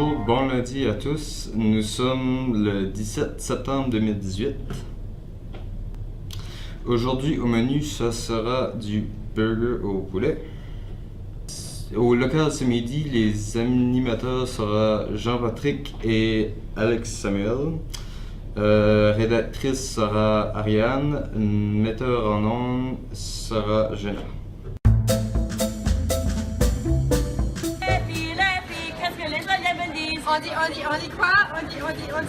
Bonjour, bon lundi à tous. Nous sommes le 17 septembre 2018. Aujourd'hui au menu, ça sera du burger au poulet. Au local ce midi, les animateurs seront Jean-Patrick et Alex Samuel. Rédactrice sera Ariane. Metteur en ondes sera Jenna. On dit quoi? On dit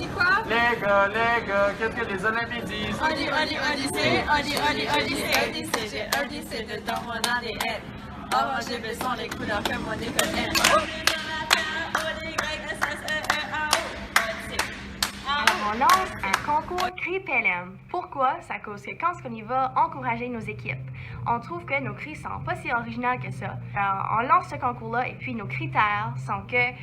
quoi? Les gars, qu'est-ce que les Olympiques disent? On dit c'est dedans mon ADN. Orange, sont les couleurs que mon déconne. Alors, on lance un concours Cri PLM. Pourquoi? C'est à cause que quand on y va encourager nos équipes, on trouve que nos cris sont pas si originales que ça. Alors, on lance ce concours-là et puis nos critères sont que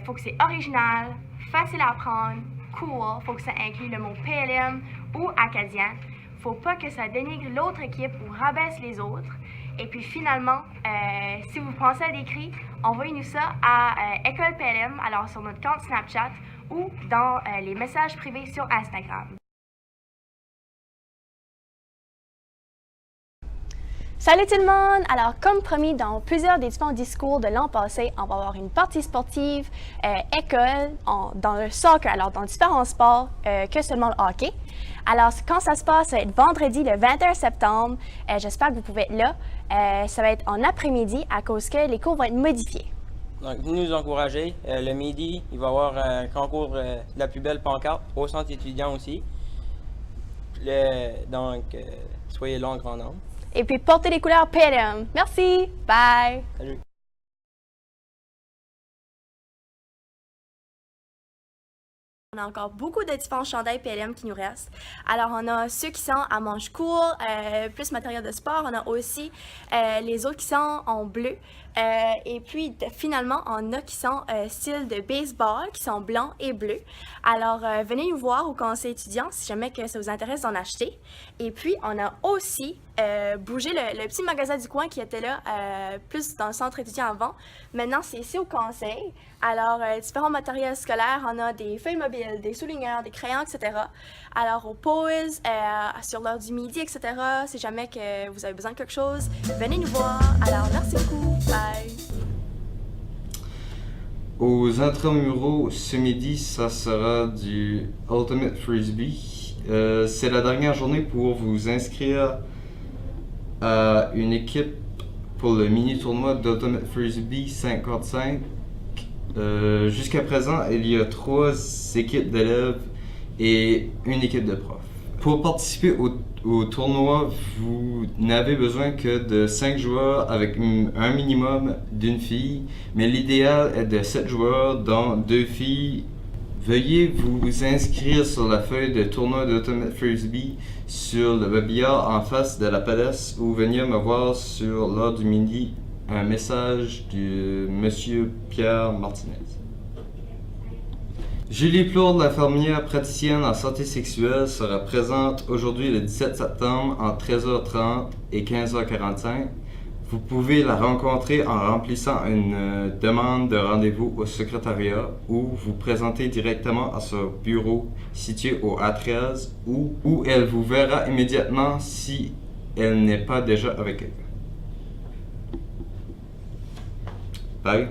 faut que c'est original, facile à apprendre, cool, faut que ça inclue le mot PLM ou acadien. Faut pas que ça dénigre l'autre équipe ou rabaisse les autres. Et puis finalement, si vous pensez à des cris, envoyez-nous ça à École PLM, alors sur notre compte Snapchat ou dans les messages privés sur Instagram. Salut tout le monde! Alors, comme promis dans plusieurs des différents discours de l'an passé, on va avoir une partie sportive, école, dans le soccer, alors dans différents sports que seulement le hockey. Alors, quand ça se passe, ça va être vendredi le 21 septembre. J'espère que vous pouvez être là. Ça va être en après-midi à cause que les cours vont être modifiés. Donc, venez nous encourager. Le midi, il va y avoir un concours de la plus belle pancarte au centre étudiant aussi. Donc, soyez là en grand nombre. Et puis, portez les couleurs PLM. Merci! Bye! Salut! On a encore beaucoup de différents chandails PLM qui nous restent. Alors, on a ceux qui sont à manches courtes, plus matériel de sport. On a aussi les autres qui sont en bleu. Et puis, finalement, on a qui sont style de baseball, qui sont blancs et bleus. Alors, venez nous voir au conseil étudiant si jamais que ça vous intéresse d'en acheter. Et puis, on a aussi bougé le petit magasin du coin qui était là plus dans le centre étudiant avant. Maintenant, c'est ici au conseil. Alors, différents matériels scolaires, on a des feuilles mobiles, des souligneurs, des crayons, etc. Alors, aux pauses, sur l'heure du midi, etc., si jamais que vous avez besoin de quelque chose, venez nous voir. Alors, merci beaucoup. Bye! Aux intramuraux, ce midi, ça sera du Ultimate Frisbee. C'est la dernière journée pour vous inscrire à une équipe pour le mini-tournoi d'Ultimate Frisbee 55. Jusqu'à présent, il y a 3 équipes d'élèves et une équipe de profs. Pour participer au tournoi, vous n'avez besoin que de 5 joueurs avec un minimum d'une fille, mais l'idéal est de 7 joueurs, dont 2 filles. Veuillez vous inscrire sur la feuille de tournoi d'Ultimate Frisbee sur le babillard en face de la palette ou venir me voir sur l'heure du midi. Un message de Monsieur Pierre Martinez. Julie Plourde, l'infirmière praticienne en santé sexuelle, sera présente aujourd'hui le 17 septembre entre 13h30 et 15h45. Vous pouvez la rencontrer en remplissant une demande de rendez-vous au secrétariat ou vous présenter directement à son bureau situé au A13 où elle vous verra immédiatement si elle n'est pas déjà avec elle. Bye.